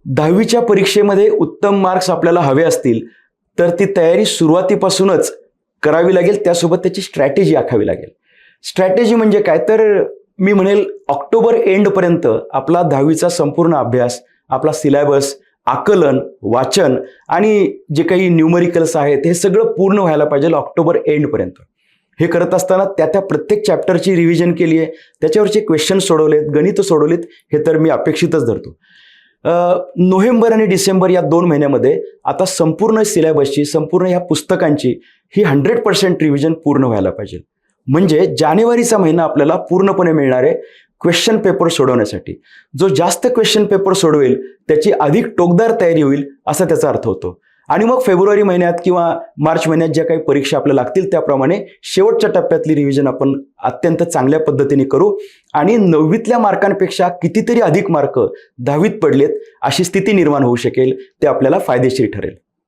10वीच्या परीक्षेमध्ये उत्तम मार्क्स आपल्याला हवे असतील तर ती तयारी सुरुवातीपासूनच करावी लागेल, त्यासोबत त्याची स्ट्रॅटेजी आखावी लागेल. स्ट्रॅटेजी म्हणजे काय, तर मी म्हणेल ऑक्टोबर एंडपर्यंत आपला 10वीचा संपूर्ण अभ्यास, आपला सिलेबस, आकलन, वाचन आणि जे काही न्यूमरिकल्स आहेत हे सगळं पूर्ण व्हायला पाहिजे ऑक्टोबर एंडपर्यंत. हे करत असताना त्या प्रत्येक चॅप्टरची रिव्हिजन केली आहे, त्याच्यावरचे क्वेश्चन सोडवलेत, गणित सोडवलीत, हे तर मी अपेक्षितच धरतो. नोव्हेंबर आणि डिसेंबर या 2 महिन्यामध्ये आता संपूर्ण सिलेबसची, संपूर्ण ह्या पुस्तकांची ही 100% रिव्हिजन पूर्ण व्हायला पाहिजे. म्हणजे जानेवारीचा महिना आपल्याला पूर्णपणे मिळणार आहे क्वेश्चन पेपर सोडवण्यासाठी. जो जास्त क्वेश्चन पेपर सोडवेल त्याची अधिक टोकदार तयारी होईल असा त्याचा अर्थ होतो. आणि मग फेब्रुवारी महिन्यात किंवा मार्च महिन्यात ज्या काही परीक्षा आपल्याला लागतील त्याप्रमाणे शेवटच्या टप्प्यातली रिव्हिजन आपण अत्यंत चांगल्या पद्धतीने करू आणि 9वीतल्या मार्कांपेक्षा कितीतरी अधिक मार्क 10वीत पडलेत अशी स्थिती निर्माण होऊ शकेल, ते आपल्याला फायदेशीर ठरेल.